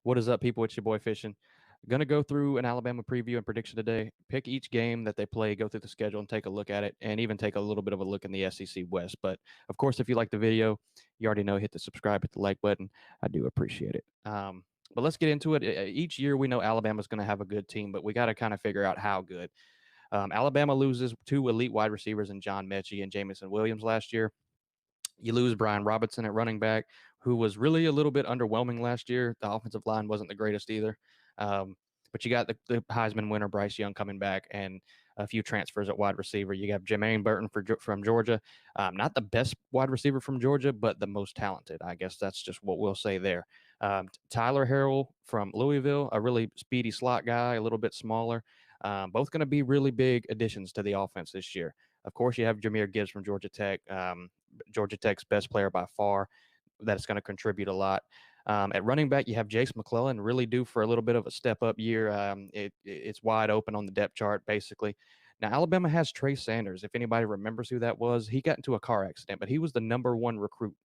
What is up, people? It's your boy Fishing. Going to go through an Alabama preview and prediction today. Pick each game that they play, go through the schedule, and take a look at it, and even take a little bit of a look in the SEC West. But of course, if you like the video, you already know, hit the subscribe, hit the like button. I do appreciate it. But let's get into it. Each year, we know Alabama's going to have a good team, but we got to kind of figure out how good. Alabama loses two elite wide receivers in John Mechie and Jamison Williams last year. You lose Brian Robinson at running back, who was really a little bit underwhelming last year. The offensive line wasn't the greatest either. But you got the Heisman winner Bryce Young coming back, and a few transfers at wide receiver. You have Jermaine Burton from Georgia, not the best wide receiver from Georgia, but the most talented. I guess that's just what we'll say there. Tyler Harrell from Louisville, a really speedy slot guy, a little bit smaller. Both going to be really big additions to the offense this year. Of course, you have Jahmyr Gibbs from Georgia Tech, Georgia Tech's best player by far. That's going to contribute a lot. At running back, you have Jace McClellan, really due for a little bit of a step-up year. It's wide open on the depth chart, basically. Now, Alabama has Trey Sanders. If anybody remembers who that was, he got into a car accident, but he was the number one recruit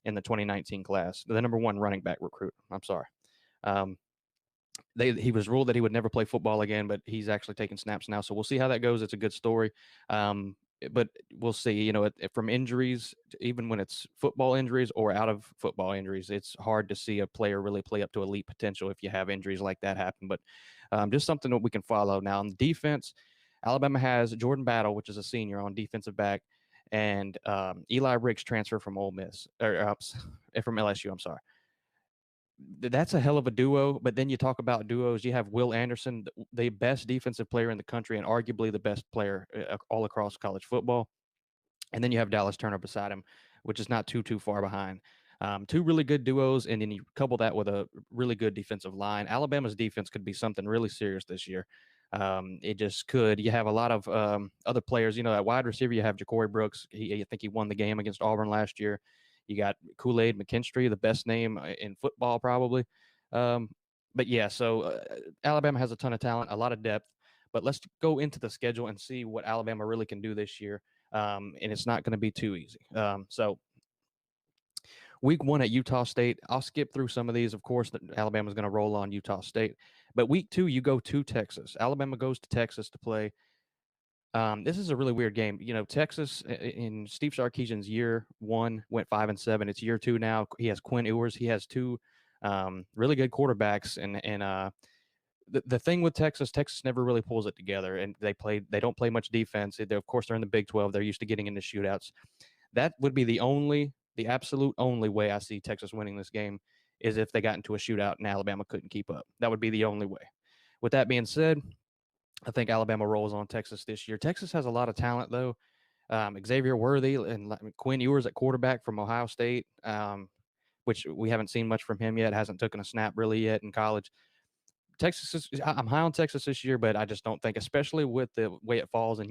in the 2019 class, the number one running back recruit. I'm sorry. He was ruled that he would never play football again, but he's actually taking snaps now. So we'll see how that goes. It's a good story. But we'll see, from injuries, even when it's football injuries or out of football injuries, it's hard to see a player really play up to elite potential if you have injuries like that happen. But just something that we can follow. Now, on defense, Alabama has Jordan Battle, which is a senior on defensive back, and Eli Ricks transfer from Ole Miss, or from LSU, I'm sorry. That's a hell of a duo. But then you talk about duos. You have Will Anderson, the best defensive player in the country and arguably the best player all across college football. And then you have Dallas Turner beside him, which is not too far behind. Two really good duos, and then you couple that with a really good defensive line. Alabama's defense could be something really serious this year. It just could. You have a lot of other players. At wide receiver, you have Ja'Cory Brooks. I think he won the game against Auburn last year. You got Kool-Aid McKinstry, the best name in football probably. But yeah, so Alabama has a ton of talent, a lot of depth. But let's go into the schedule and see what Alabama really can do this year. And it's not going to be too easy. So week 1 at Utah State, I'll skip through some of these. Of course, Alabama's going to roll on Utah State. But week 2, you go to Texas. Alabama goes to Texas to play. This is a really weird game. Texas in Steve Sarkisian's year 1 went 5-7. It's year 2 now. He has Quinn Ewers. He has two really good quarterbacks, and the thing with Texas never really pulls it together, and they don't play much defense. Of course, they're in the Big 12. They're used to getting into shootouts. That would be the absolute only way I see Texas winning this game is if they got into a shootout and Alabama couldn't keep up. That would be the only way. With that being said, I think Alabama rolls on Texas this year. Texas has a lot of talent, though. Xavier Worthy and Quinn Ewers at quarterback from Ohio State, which we haven't seen much from him yet. Hasn't taken a snap really yet in college. I'm high on Texas this year, but I just don't think, especially with the way it falls in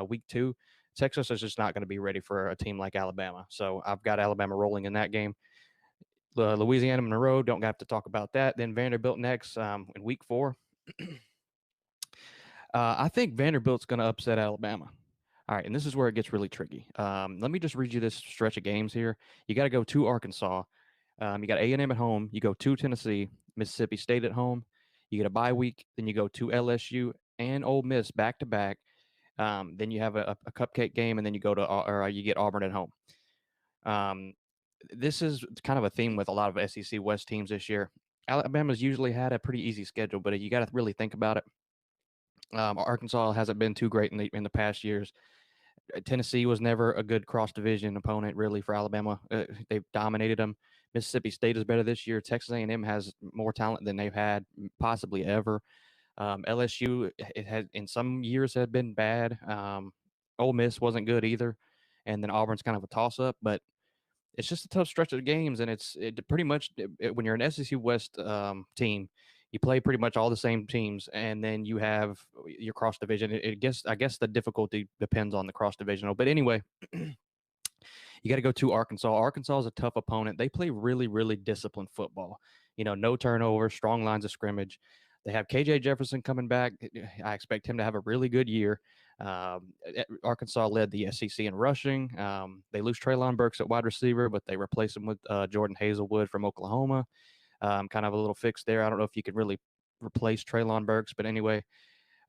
week 2, Texas is just not going to be ready for a team like Alabama. So I've got Alabama rolling in that game. Louisiana Monroe, don't have to talk about that. Then Vanderbilt next in week 4. I think Vanderbilt's going to upset Alabama. All right, and this is where it gets really tricky. Let me just read you this stretch of games here. You got to go to Arkansas. You got A&M at home. You go to Tennessee, Mississippi State at home. You get a bye week. Then you go to LSU and Ole Miss back to back. Then you have a cupcake game, and then you you get Auburn at home. This is kind of a theme with a lot of SEC West teams this year. Alabama's usually had a pretty easy schedule, but you got to really think about it. Arkansas hasn't been too great in the past years. Tennessee was never a good cross-division opponent, really, for Alabama. They've dominated them. Mississippi State is better this year. Texas A&M has more talent than they've had possibly ever. LSU, it had in some years had been bad. Ole Miss wasn't good either, and then Auburn's kind of a toss-up. But it's just a tough stretch of games, and it pretty much when you're an SEC West team, you play pretty much all the same teams, and then you have your cross division. I guess the difficulty depends on the cross divisional, but anyway, you got to go to Arkansas. Arkansas is a tough opponent. They play really, really disciplined football. No turnover, strong lines of scrimmage. They have KJ Jefferson coming back. I expect him to have a really good year. Arkansas led the SEC in rushing. They lose Treylon Burks at wide receiver, but they replace him with Jordan Hazelwood from Oklahoma. Kind of a little fix there. I don't know if you could really replace Traylon Burks, but anyway,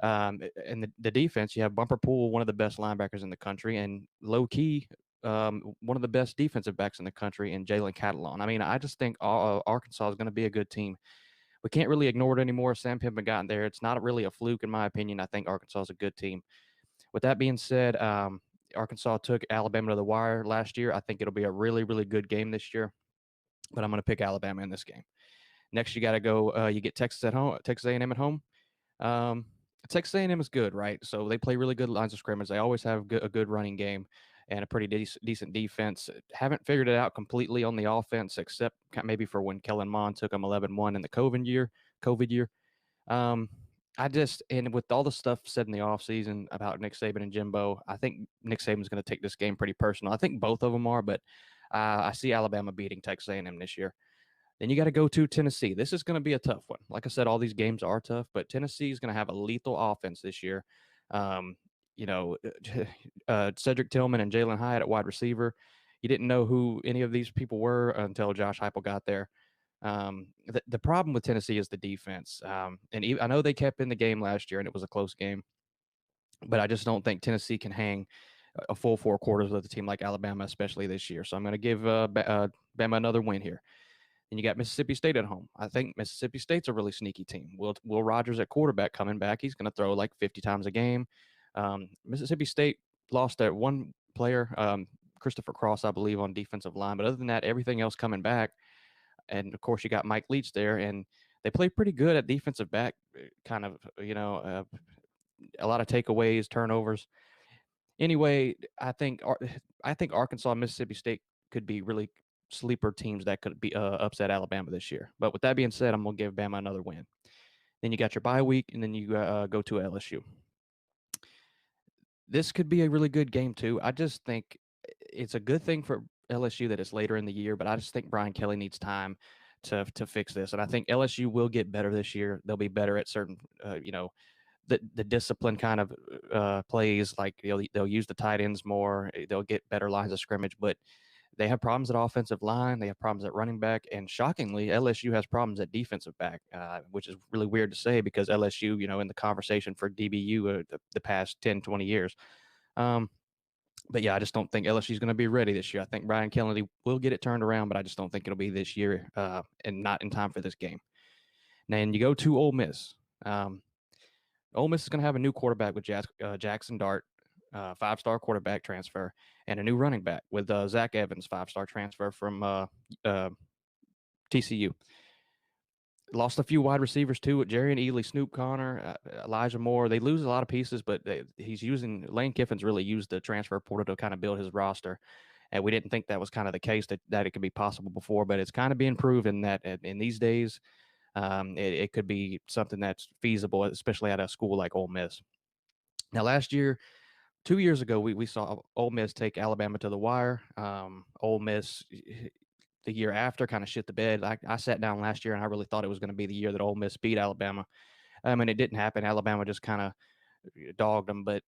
and the defense, you have Bumper Pool, one of the best linebackers in the country, and low key, one of the best defensive backs in the country, in Jalen Catalon. I mean, I just think Arkansas is going to be a good team. We can't really ignore it anymore. Sam Pittman got there. It's not really a fluke, in my opinion. I think Arkansas is a good team. With that being said, Arkansas took Alabama to the wire last year. I think it'll be a really, really good game this year, but I'm going to pick Alabama in this game. Next, you got to go. You get Texas at home, Texas A&M at home. Um, Texas A&M is good, right? So they play really good lines of scrimmage. They always have a good running game and a pretty decent defense. Haven't figured it out completely on the offense, except maybe for when Kellen Mond took them 11-1 in the COVID year. Um, I just, and with all the stuff said in the offseason about Nick Saban and Jimbo, I think Nick Saban's going to take this game pretty personal. I think both of them are, but I see Alabama beating Texas A&M this year. Then you got to go to Tennessee. This is going to be a tough one. Like I said, all these games are tough, but Tennessee is going to have a lethal offense this year. Um, you know, Cedric Tillman and Jalen Hyatt at wide receiver. You didn't know who any of these people were until Josh Heupel got there. The problem with Tennessee is the defense. I know they kept in the game last year and it was a close game, but I just don't think Tennessee can hang a full 4 quarters with a team like Alabama, especially this year. So I'm going to give Bama another win here. And you got Mississippi State at home. I think Mississippi State's a really sneaky team. Will Rogers at quarterback coming back? He's going to throw like 50 times a game. Mississippi State lost that one player, Christopher Cross, I believe, on defensive line. But other than that, everything else coming back. And of course, you got Mike Leach there, and they play pretty good at defensive back. Kind of, a lot of takeaways, turnovers. Anyway, I think Arkansas and Mississippi State could be really sleeper teams that could be upset Alabama this year. But with that being said, I'm gonna give Bama another win. Then you got your bye week, and then you go to LSU. This could be a really good game too. I just think it's a good thing for LSU that it's later in the year, but I just think Brian Kelly needs time to fix this, and I think LSU will get better this year. They'll be better at certain, the discipline kind of plays. Like they'll use the tight ends more. They'll get better lines of scrimmage, but they have problems at offensive line. They have problems at running back. And shockingly, LSU has problems at defensive back, which is really weird to say because LSU, in the conversation for DBU the past 10, 20 years. But yeah, I just don't think LSU is going to be ready this year. I think Brian Kennedy will get it turned around, but I just don't think it'll be this year and not in time for this game. Then you go to Ole Miss. Ole Miss is going to have a new quarterback with Jackson Dart, 5-star quarterback transfer, and a new running back with Zach Evans, 5-star transfer from TCU. Lost a few wide receivers too with Jerry and Ely, Snoop Connor, Elijah Moore. They lose a lot of pieces, but Lane Kiffin's really used the transfer portal to kind of build his roster. And we didn't think that was kind of the case that it could be possible before, but it's kind of being proven that in these days, it could be something that's feasible, especially at a school like Ole Miss. Now, 2 years ago, we saw Ole Miss take Alabama to the wire. Ole Miss, the year after, kind of shit the bed. I sat down last year and I really thought it was going to be the year that Ole Miss beat Alabama. And it didn't happen. Alabama just kind of dogged them. But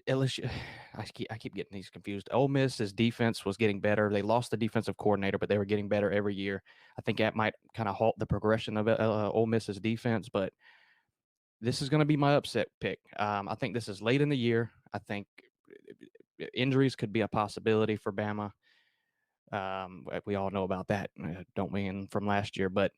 LSU, I keep getting these confused. Ole Miss's defense was getting better. They lost the defensive coordinator, but they were getting better every year. I think that might kind of halt the progression of Ole Miss's defense, but this is going to be my upset pick. I think this is late in the year. I think injuries could be a possibility for Bama. We all know about that, don't we, from last year? But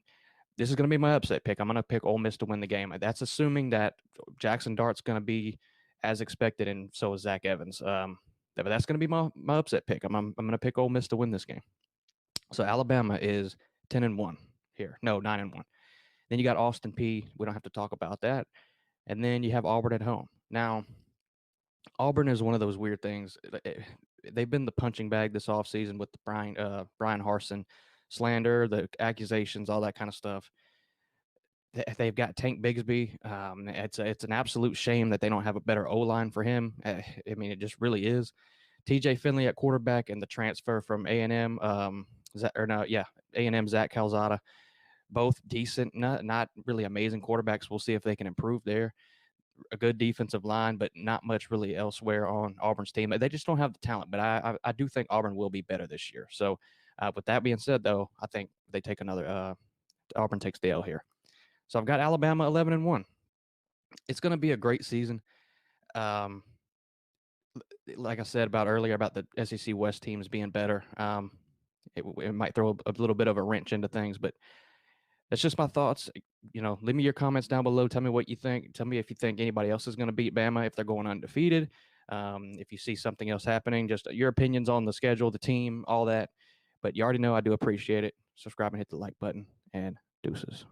this is going to be my upset pick. I'm going to pick Ole Miss to win the game. That's assuming that Jackson Dart's going to be as expected, and so is Zach Evans. But that's going to be my upset pick. I'm going to pick Ole Miss to win this game. So Alabama is 10-1 here. No, 9-1. Then you got Austin Peay. We don't have to talk about that. And then you have Auburn at home. Now, Auburn is one of those weird things. They've been the punching bag this offseason with the Brian Harsin slander, the accusations, all that kind of stuff. They've got Tank Bigsby. It's an absolute shame that they don't have a better O-line for him. I mean, it just really is. TJ Finley at quarterback and the transfer from A&M, A&M Zach Calzada, both decent, not really amazing quarterbacks. We'll see if they can improve there. A good defensive line, but not much really elsewhere on Auburn's team. They just don't have the talent, but I do think Auburn will be better this year. So With that being said, though, I think they take another. Auburn takes the L here. So I've got Alabama 11-1. It's going to be a great season. Um, like I said about earlier about the SEC West teams being better, it might throw a little bit of a wrench into things, but that's just my thoughts. Leave me your comments down below. Tell me what you think. Tell me if you think anybody else is going to beat Bama, if they're going undefeated. If you see something else happening, just your opinions on the schedule, the team, all that. But you already know I do appreciate it. Subscribe and hit the like button, and deuces.